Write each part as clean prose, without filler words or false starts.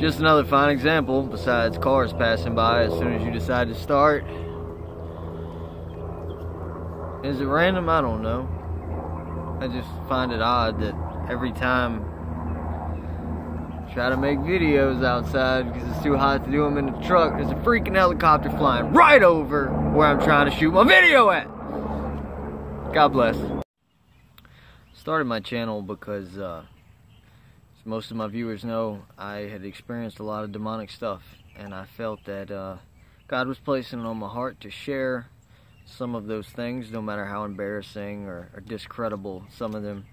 Just another fine example, besides cars passing by as soon as you decide to start. Is it random? I don't know. I just find it odd that every time I try to make videos outside because it's too hot to do them in the truck, there's a freaking helicopter flying right over where I'm trying to shoot my video at. God bless. Started my channel because as most of my viewers know, I had experienced a lot of demonic stuff, and I felt that God was placing it on my heart to share some of those things, no matter how embarrassing or discreditable some of them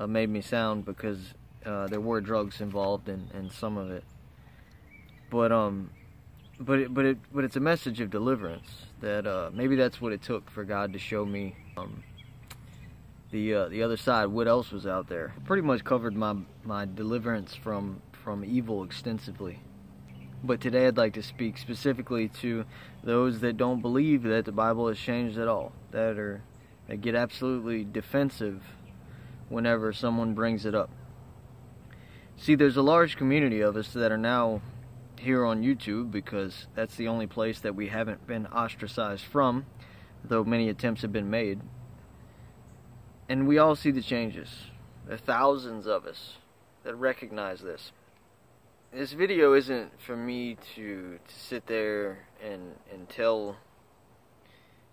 made me sound, because there were drugs involved in some of it. But it's a message of deliverance. That maybe that's what it took for God to show me the other side, what else was out there. I pretty much covered my deliverance from evil extensively. But today I'd like to speak specifically to those that don't believe that the Bible has changed at all, that get absolutely defensive whenever someone brings it up. See, there's a large community of us that are now here on YouTube because that's the only place that we haven't been ostracized from, though many attempts have been made. And we all see the changes. There are thousands of us that recognize this. This video isn't for me to sit there and tell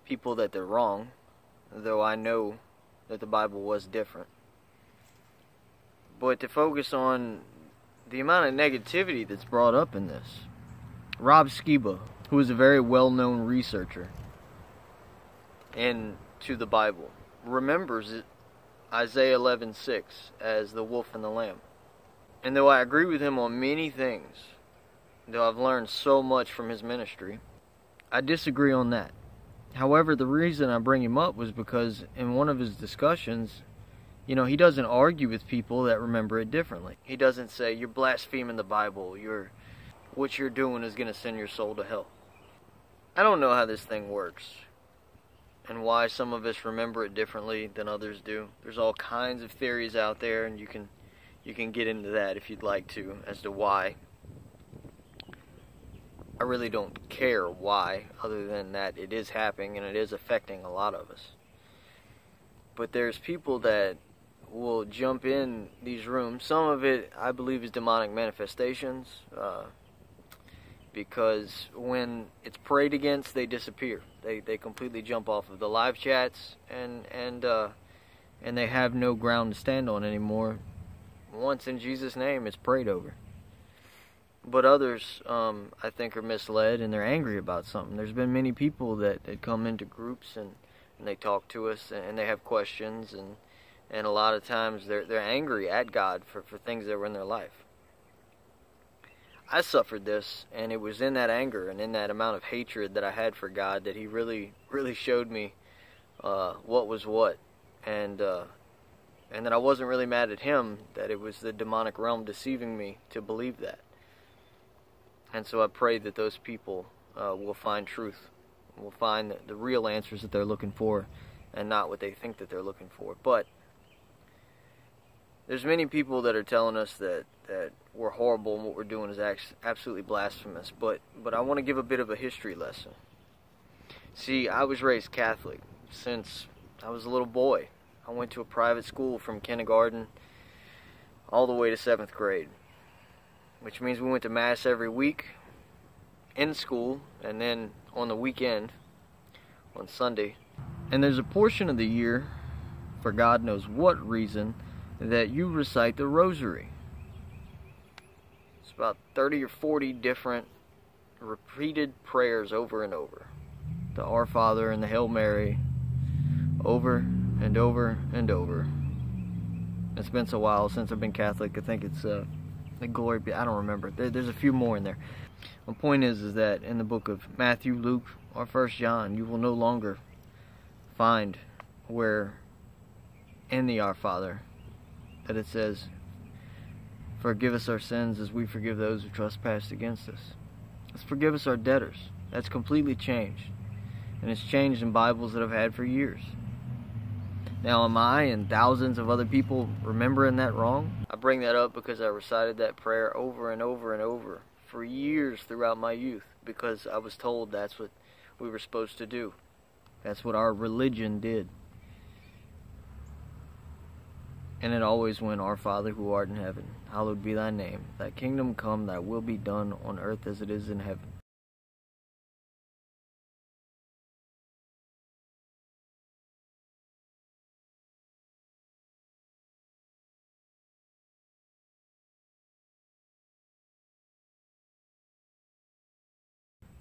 people that they're wrong, though I know that the Bible was different. But to focus on the amount of negativity that's brought up in this. Skiba, who is a very well-known researcher into the Bible, remembers it, Isaiah 11:6 as the wolf and the lamb. And though I agree with him on many things, though I've learned so much from his ministry, I disagree on that. However, the reason I bring him up was because in one of his discussions, you know, he doesn't argue with people that remember it differently. He doesn't say, you're blaspheming the Bible, what you're doing is going to send your soul to hell. I don't know how this thing works and why some of us remember it differently than others do. There's all kinds of theories out there, and you can get into that if you'd like to, as to why. I really don't care why, other than that it is happening and it is affecting a lot of us. But there's people that will jump in these rooms. Some of it, I believe, is demonic manifestations, because when it's prayed against, they disappear. They completely jump off of the live chats, and they have no ground to stand on anymore. Once in Jesus' name it's prayed over. But others, I think, are misled and they're angry about something. There's been many people that come into groups and they talk to us and they have questions, and a lot of times they're angry at God for things that were in their life. I suffered this, and it was in that anger and in that amount of hatred that I had for God that He really showed me what was what, and that I wasn't really mad at Him, that it was the demonic realm deceiving me to believe that. And so I pray that those people will find truth, will find the real answers that they're looking for, and not what they think that they're looking for. But there's many people that are telling us that we're horrible and what we're doing is absolutely blasphemous. But I want to give a bit of a history lesson. See, I was raised Catholic since I was a little boy. I went to a private school from kindergarten all the way to 7th grade, which means we went to Mass every week in school, and then on the weekend, on Sunday. And there's a portion of the year, for God knows what reason, that you recite the Rosary. It's about 30 or 40 different repeated prayers over and over. The Our Father and the Hail Mary, over and over and over. It's been so while since I've been Catholic. I think it's the Glory Be, I don't remember. There's a few more in there. My point is that in the book of Matthew, Luke, or 1 John, you will no longer find where in the Our Father that it says, forgive us our sins as we forgive those who trespass against us. It's forgive us our debtors. That's completely changed. And it's changed in Bibles that I've had for years. Now, am I and thousands of other people remembering that wrong? I bring that up because I recited that prayer over and over and over for years throughout my youth, because I was told that's what we were supposed to do. That's what our religion did. And it always went, Our Father who art in heaven, hallowed be thy name. Thy kingdom come, thy will be done on earth as it is in heaven.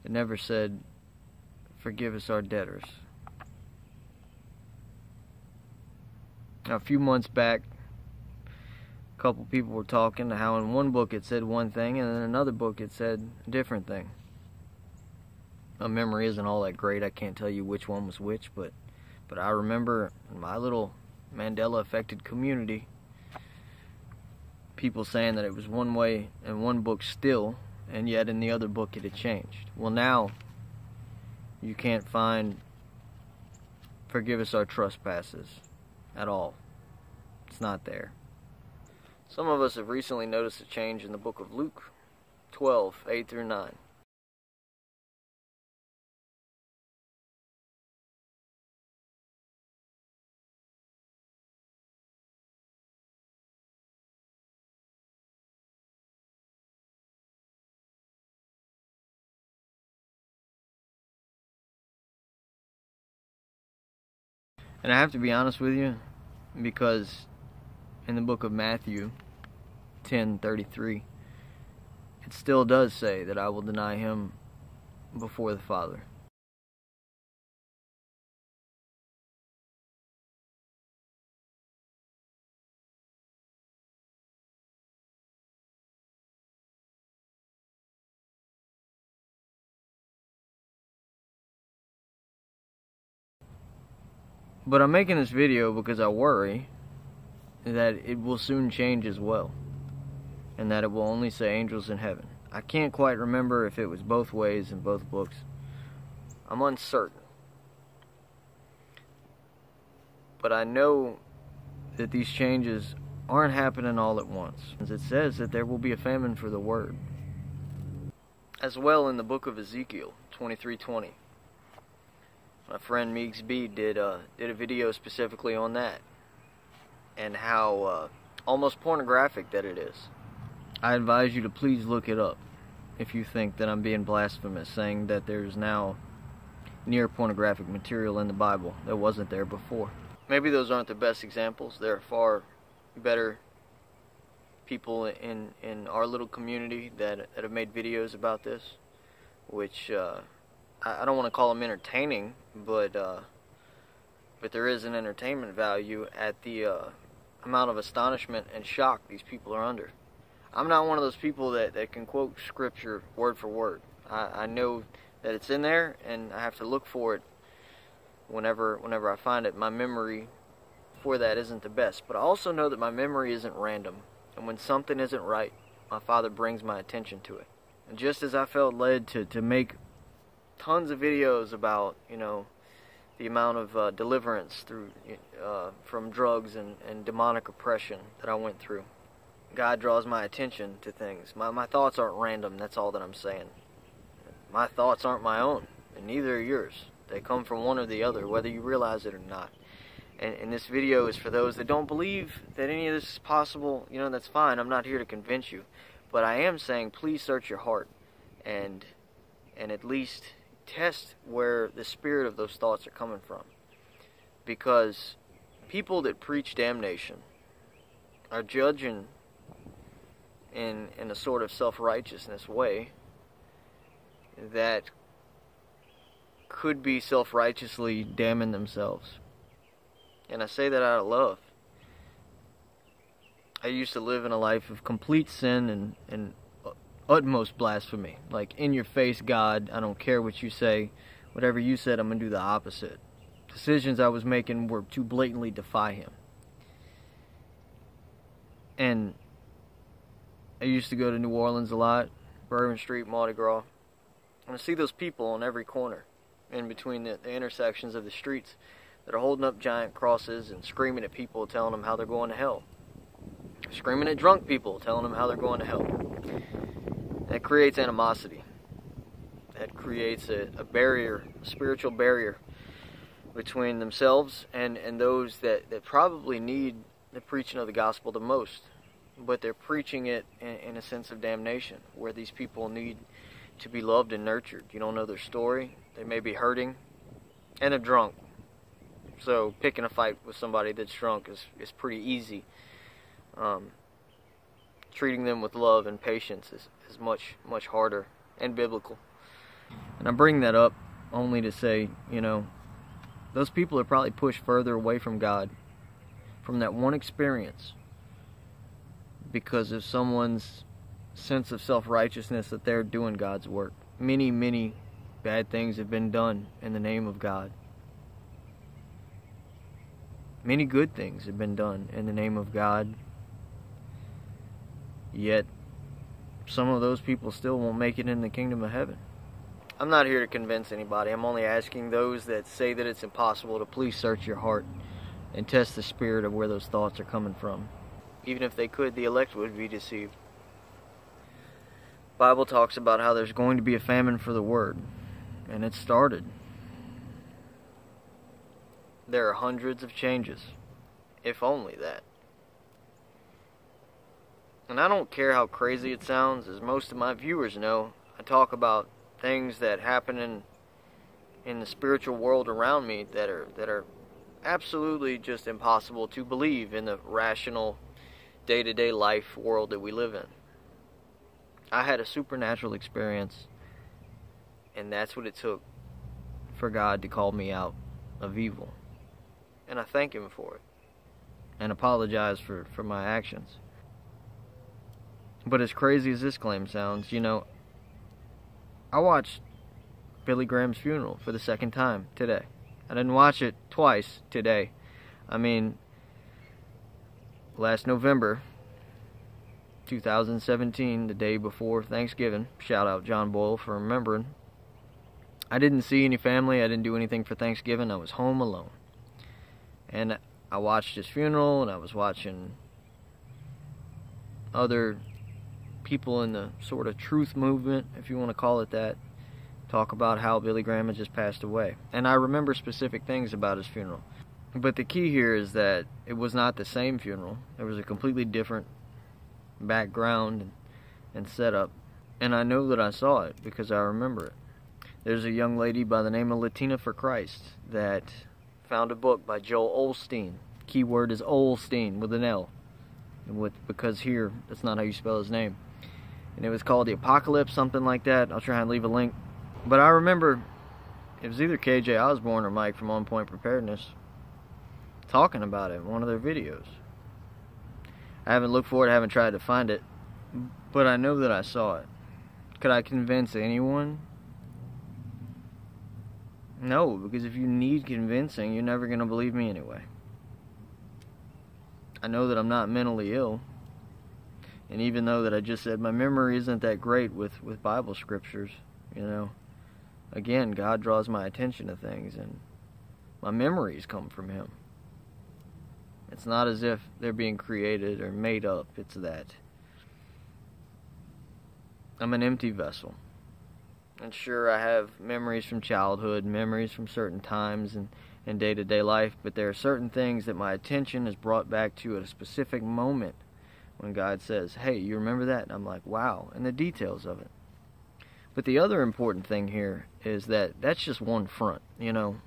It never said, forgive us our debtors. Now, a few months back, a couple people were talking how in one book it said one thing and in another book it said a different thing. My memory isn't all that great. I can't tell you which one was which, but I remember in my little Mandela affected community, people saying that it was one way in one book still, and yet in the other book it had changed. Well, now you can't find forgive us our trespasses at all. It's not there. Some of us have recently noticed a change in the book of Luke 12, 8 through 9. And I have to be honest with you, because in the book of Matthew 10:33, it still does say that I will deny him before the Father. But I'm making this video because I worry that it will soon change as well, and that it will only say angels in heaven. I can't quite remember if it was both ways in both books. I'm uncertain. But I know that these changes aren't happening all at once. It says that there will be a famine for the word. As well in the book of Ezekiel 23:20. My friend Meegs B did a video specifically on that, and how almost pornographic that it is. I advise you to please look it up if you think that I'm being blasphemous, saying that there's now near pornographic material in the Bible that wasn't there before. Maybe those aren't the best examples. There are far better people in our little community that have made videos about this, which I don't want to call them entertaining, but there is an entertainment value at the amount of astonishment and shock these people are under. I'm not one of those people that can quote scripture word for word. I know that it's in there, and I have to look for it whenever I find it. My memory for that isn't the best, but I also know that my memory isn't random, and when something isn't right, my Father brings my attention to it. And just as I felt led to make tons of videos about, the amount of deliverance through from drugs and demonic oppression that I went through, God draws my attention to things. My thoughts aren't random, that's all that I'm saying. My thoughts aren't my own, and neither are yours. They come from one or the other, whether you realize it or not. And this video is for those that don't believe that any of this is possible. That's fine. I'm not here to convince you. But I am saying, please search your heart and at least test where the spirit of those thoughts are coming from. Because people that preach damnation are judging in a sort of self-righteousness way that could be self-righteously damning themselves. And I say that out of love. I used to live in a life of complete sin and utmost blasphemy. Like, in your face, God, I don't care what you say. Whatever you said, I'm going to do the opposite. Decisions I was making were to blatantly defy him. And I used to go to New Orleans a lot, Bourbon Street, Mardi Gras, and I see those people on every corner, in between the intersections of the streets, that are holding up giant crosses and screaming at people, telling them how they're going to hell. Screaming at drunk people, telling them how they're going to hell. That creates animosity. That creates a barrier, a spiritual barrier between themselves and those that probably need the preaching of the gospel the most. But they're preaching it in a sense of damnation, where these people need to be loved and nurtured. You don't know their story. They may be hurting, and they're drunk. So picking a fight with somebody that's drunk is pretty easy. Treating them with love and patience is much, much harder and biblical. And I bring that up only to say, you know, those people are probably pushed further away from God from that one experience because of someone's sense of self-righteousness that they're doing God's work. Many, many bad things have been done in the name of God. Many good things have been done in the name of God. Yet, some of those people still won't make it in the kingdom of heaven. I'm not here to convince anybody. I'm only asking those that say that it's impossible to please search your heart and test the spirit of where those thoughts are coming from. Even if they could, the elect would be deceived. The Bible talks about how there's going to be a famine for the word, and it started. There are hundreds of changes, if only that. And I don't care how crazy it sounds, as most of my viewers know. I talk about things that happen in the spiritual world around me that are absolutely just impossible to believe in the rational, day-to-day life world that we live in. I had a supernatural experience, and that's what it took for God to call me out of evil. And I thank Him for it, and apologize for my actions. But as crazy as this claim sounds, you know, I watched Billy Graham's funeral for the second time today. I didn't watch it twice today. I mean, last November 2017, the day before Thanksgiving, shout out John Boyle for remembering, I didn't see any family. I didn't do anything for Thanksgiving. I was home alone. And I watched his funeral, and I was watching other people in the sort of truth movement, if you want to call it that, talk about how Billy Graham had just passed away. And I remember specific things about his funeral. But the key here is that it was not the same funeral. There was a completely different background and setup. And I know that I saw it because I remember it. There's a young lady by the name of Latina for Christ that found a book by Joel Osteen. Keyword is Olsteen with an L. Because here, that's not how you spell his name. And it was called The Apocalypse, something like that. I'll try and leave a link. But I remember, it was either KJ Osborne or Mike from On Point Preparedness talking about it in one of their videos. I haven't looked for it, I haven't tried to find it, but I know that I saw it. Could I convince anyone? No, because if you need convincing, you're never going to believe me anyway. I know that I'm not mentally ill. And even though that I just said my memory isn't that great with Bible scriptures, you know, again, God draws my attention to things, and my memories come from Him. It's not as if they're being created or made up. It's that I'm an empty vessel. And sure, I have memories from childhood, memories from certain times and day-to-day life, but there are certain things that my attention is brought back to at a specific moment when God says, hey, you remember that? And I'm like, wow, and the details of it. But the other important thing here is that that's just one front, you know.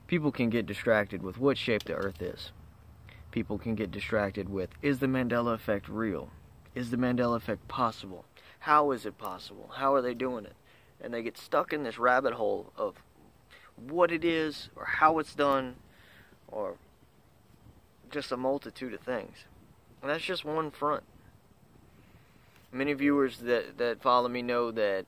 People can get distracted with what shape the earth is. People can get distracted with, is the Mandela effect real? Is the Mandela effect possible? How is it possible? How are they doing it? And they get stuck in this rabbit hole of what it is, or how it's done, or just a multitude of things. And that's just one front. Many viewers that follow me know that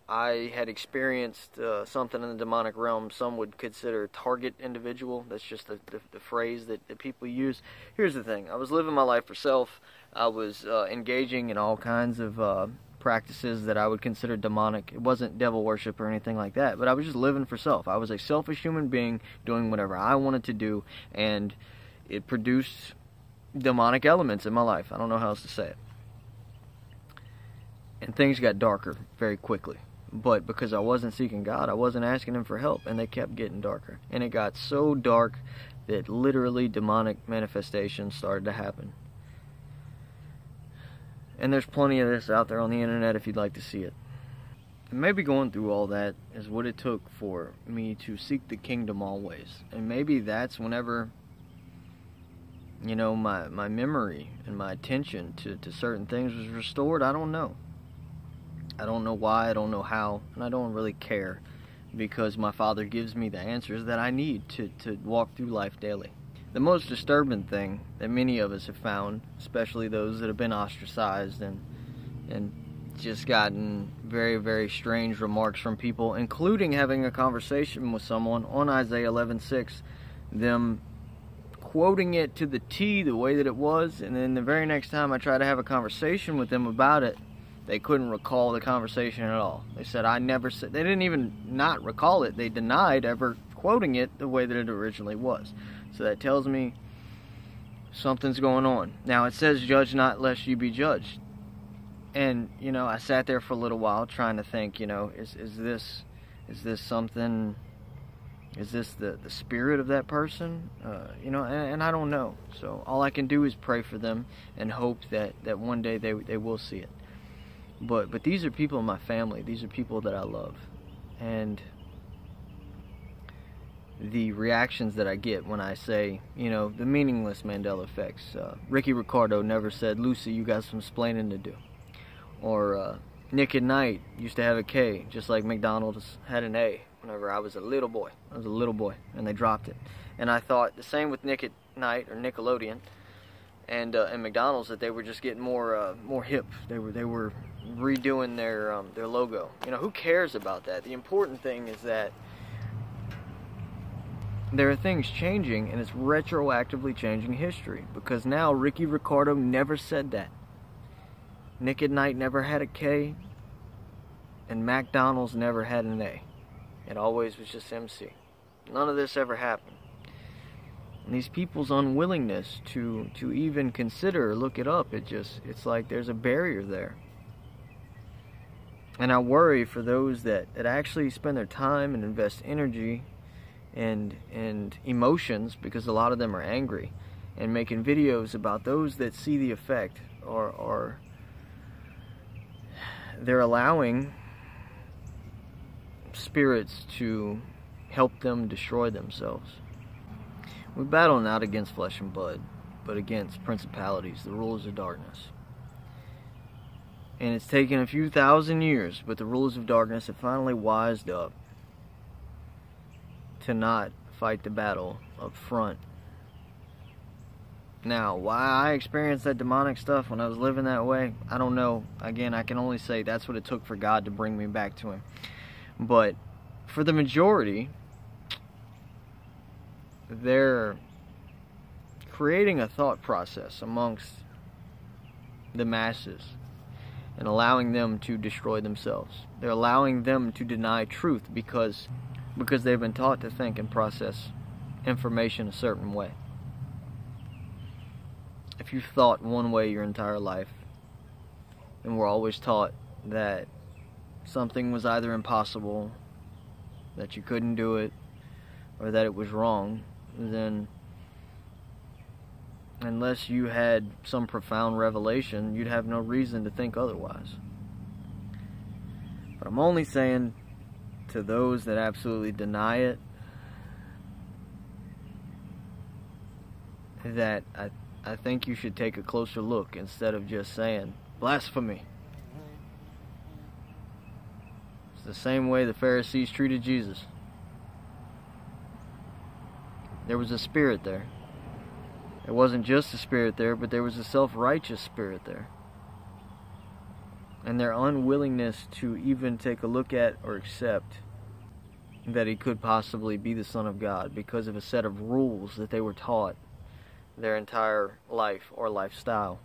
I had experienced something in the demonic realm some would consider target individual. That's just the phrase that people use. Here's the thing. I was living my life for self. I was engaging in all kinds of practices that I would consider demonic. It wasn't devil worship or anything like that, but I was just living for self. I was a selfish human being doing whatever I wanted to do, and it produced demonic elements in my life. I don't know how else to say it. And things got darker very quickly. But because I wasn't seeking God, I wasn't asking Him for help, and they kept getting darker. And it got so dark that literally demonic manifestations started to happen. And there's plenty of this out there on the internet if you'd like to see it. And maybe going through all that is what it took for me to seek the kingdom always. And maybe that's whenever, you know, my memory and my attention to certain things was restored. I don't know. I don't know why, I don't know how, and I don't really care, because my Father gives me the answers that I need to walk through life daily. The most disturbing thing that many of us have found, especially those that have been ostracized and just gotten very, very strange remarks from people, including having a conversation with someone on Isaiah 11:6, them quoting it to the T the way that it was, and then the very next time I tried to have a conversation with them about it, they couldn't recall the conversation at all. They said, I never said, they didn't even not recall it, they denied ever quoting it the way that it originally was. So that tells me something's going on. Now it says, judge not lest you be judged. And, you know, I sat there for a little while trying to think, you know, is this something, is this the spirit of that person? You know, and I don't know. So all I can do is pray for them and hope that one day they will see it. But these are people in my family. These are people that I love. And the reactions that I get when I say, you know, the meaningless Mandela effects. Ricky Ricardo never said, Lucy, you got some splaining to do. Or Nick at Night used to have a K, just like McDonald's had an A whenever I was a little boy. I was a little boy, and they dropped it. And I thought the same with Nick at Night, or Nickelodeon, and McDonald's, that they were just getting more hip. They were redoing their logo. You know, who cares about that? The important thing is that there are things changing, and it's retroactively changing history, because now Ricky Ricardo never said that. Nick at Night never had a K, and McDonald's never had an A. It always was just MC. None of this ever happened. And these people's unwillingness to even consider or look it up, it's like there's a barrier there. And I worry for those that actually spend their time and invest energy and emotions, because a lot of them are angry, and making videos about those that see the effect, or they're allowing spirits to help them destroy themselves. We battle not against flesh and blood, but against principalities, the rulers of darkness. And it's taken a few thousand years, but the rulers of darkness have finally wised up to not fight the battle up front. Now, why I experienced that demonic stuff when I was living that way, I don't know. Again, I can only say that's what it took for God to bring me back to Him. But for the majority, they're creating a thought process amongst the masses and allowing them to destroy themselves. They're allowing them to deny truth because they've been taught to think and process information a certain way. If you've thought one way your entire life, and we're always taught that something was either impossible, that you couldn't do it, or that it was wrong, then unless you had some profound revelation, you'd have no reason to think otherwise. But I'm only saying to those that absolutely deny it, that I think you should take a closer look instead of just saying blasphemy. It's the same way the Pharisees treated Jesus. There was a spirit there. There wasn't just a spirit there, but there was a self-righteous spirit there. And their unwillingness to even take a look at or accept that He could possibly be the Son of God because of a set of rules that they were taught their entire life or lifestyle.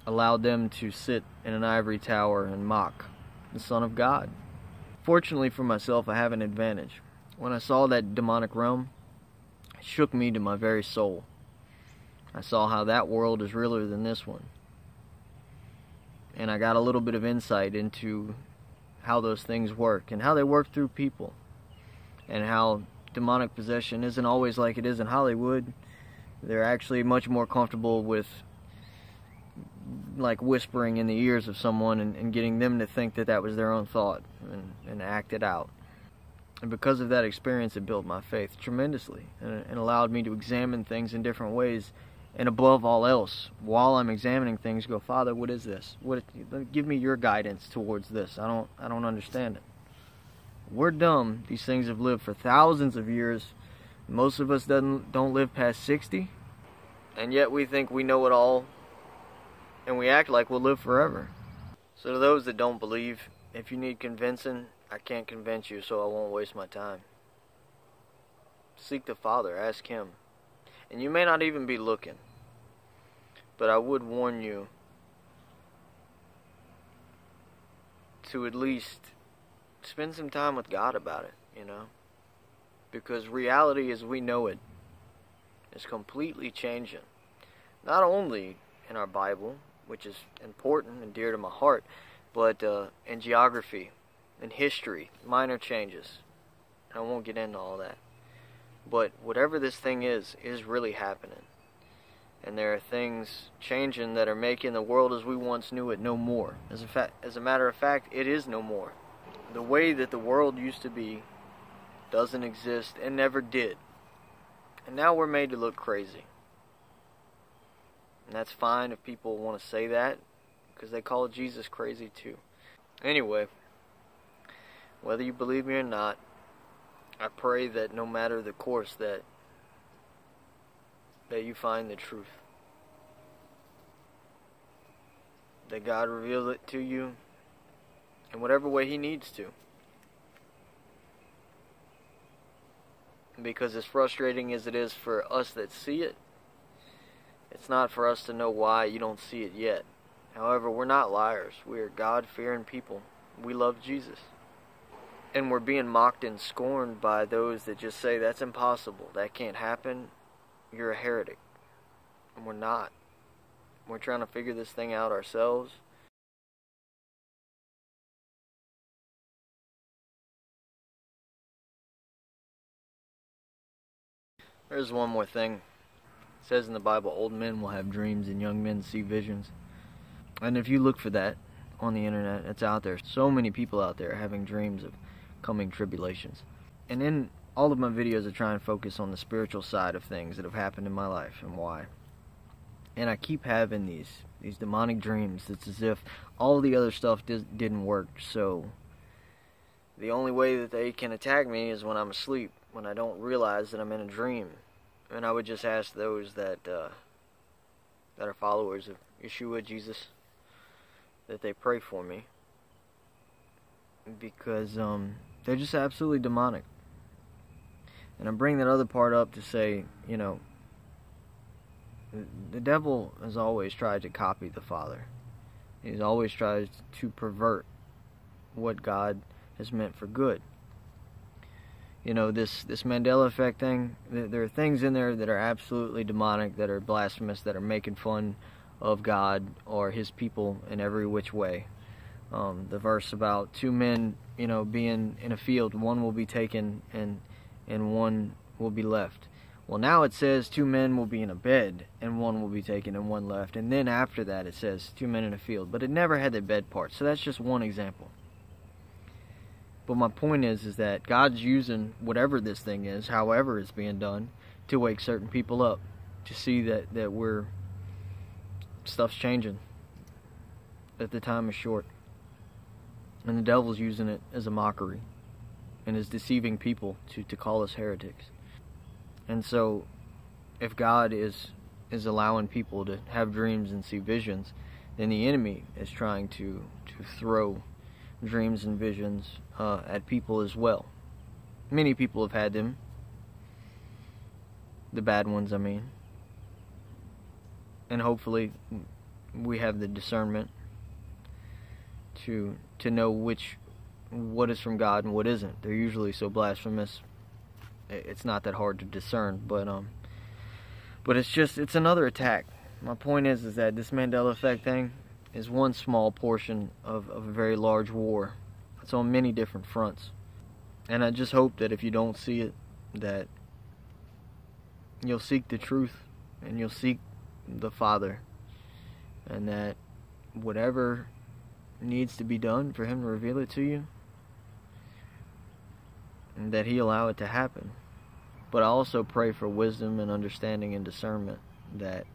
allowed them to sit in an ivory tower and mock the Son of God. Fortunately for myself, I have an advantage. When I saw that demonic realm, it shook me to my very soul. I saw how that world is realer than this one. And I got a little bit of insight into how those things work and how they work through people. And how demonic possession isn't always like it is in Hollywood. They're actually much more comfortable with like whispering in the ears of someone and getting them to think that that was their own thought and act it out. And because of that experience, it built my faith tremendously and allowed me to examine things in different ways. And above all else, while I'm examining things, go, Father, what is this? Give me your guidance towards this. I don't understand it. We're dumb. These things have lived for thousands of years. Most of us don't live past 60. And yet we think we know it all. And we act like we'll live forever. So to those that don't believe, if you need convincing, I can't convince you, so I won't waste my time. Seek the Father. Ask Him. And you may not even be looking. But I would warn you to at least spend some time with God about it, you know. Because reality as we know it is completely changing. Not only in our Bible, which is important and dear to my heart, but in geography, in history, minor changes. I won't get into all that. But whatever this thing is really happening. And there are things changing that are making the world as we once knew it no more. As a matter of fact, it is no more. The way that the world used to be doesn't exist and never did. And now we're made to look crazy. And that's fine if people want to say that, because they call Jesus crazy too. Anyway, whether you believe me or not, I pray that no matter the course that you find the truth. That God reveals it to you in whatever way He needs to. Because as frustrating as it is for us that see it, it's not for us to know why you don't see it yet. However, we're not liars. We are God-fearing people. We love Jesus. And we're being mocked and scorned by those that just say, that's impossible, that can't happen, you're a heretic. And we're not. We're trying to figure this thing out ourselves. There's one more thing. It says in the Bible, old men will have dreams and young men see visions. And if you look for that on the internet, it's out there. So many people out there having dreams of coming tribulations. And in all of my videos, I try and focus on the spiritual side of things that have happened in my life and why. And I keep having these demonic dreams. It's as if all the other stuff didn't work. So the only way that they can attack me is when I'm asleep, when I don't realize that I'm in a dream. And I would just ask those that are followers of Yeshua, Jesus, that they pray for me. Because they're just absolutely demonic. And I'm bringing that other part up to say, you know, the devil has always tried to copy the Father. He's always tried to pervert what God has meant for good. You know, this Mandela effect thing, there are things in there that are absolutely demonic, that are blasphemous, that are making fun of God or His people in every which way. The verse about two men, you know, being in a field, one will be taken and one will be left. Well, now it says two men will be in a bed and one will be taken and one left. And then after that it says two men in a field. But it never had the bed part. So that's just one example. But my point is that God's using whatever this thing is, however it's being done, to wake certain people up. To see that stuff's changing. That the time is short. And the devil's using it as a mockery. And is deceiving people to call us heretics. And so, if God is allowing people to have dreams and see visions, then the enemy is trying to throw dreams and visions at people as well. Many people have had them. The bad ones, I mean. And hopefully, we have the discernment to know what is from God and what isn't. They're usually so blasphemous. It's not that hard to discern, but it's another attack. My point is that this Mandela effect thing is one small portion of a very large war. It's on many different fronts. And I just hope that if you don't see it, that you'll seek the truth and you'll seek the Father, and that whatever needs to be done for Him to reveal it to you, and that He allow it to happen. But I also pray for wisdom and understanding and discernment, that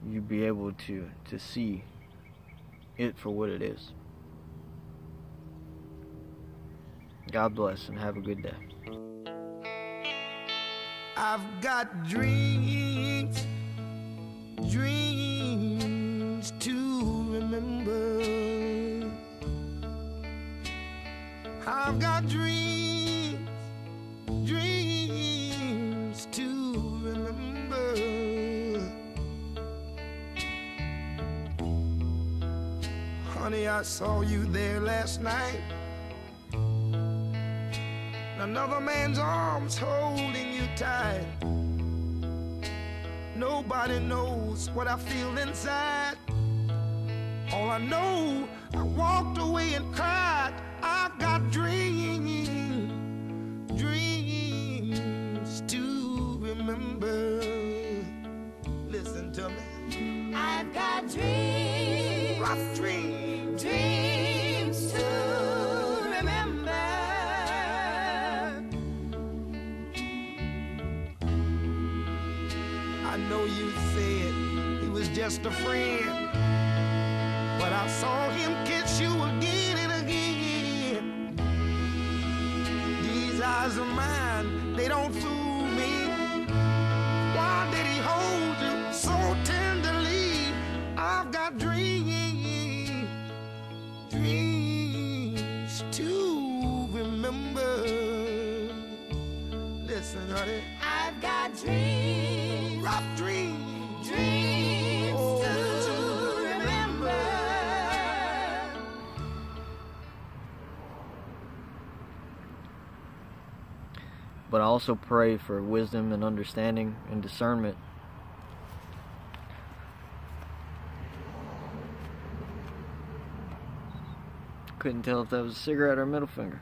you be able to see it for what it is. God bless and have a good day. I've got dreams to remember. I've got dreams to remember. Honey, I saw you there last night. Another man's arms holding you tight. Nobody knows what I feel inside. All I know, I walked away and cried. I've got dreams to remember. Listen to me. I've got dreams. Rough dreams. Dreams to remember. I know you said he was just a friend, but I saw him kiss you again and again. These eyes of mine, they don't fool me. Why did he hold you so tenderly? I've got dreams to remember. Listen, honey. I've got dreams. Rough dreams. Dreams to remember. But I also pray for wisdom and understanding and discernment. Couldn't tell if that was a cigarette or a middle finger.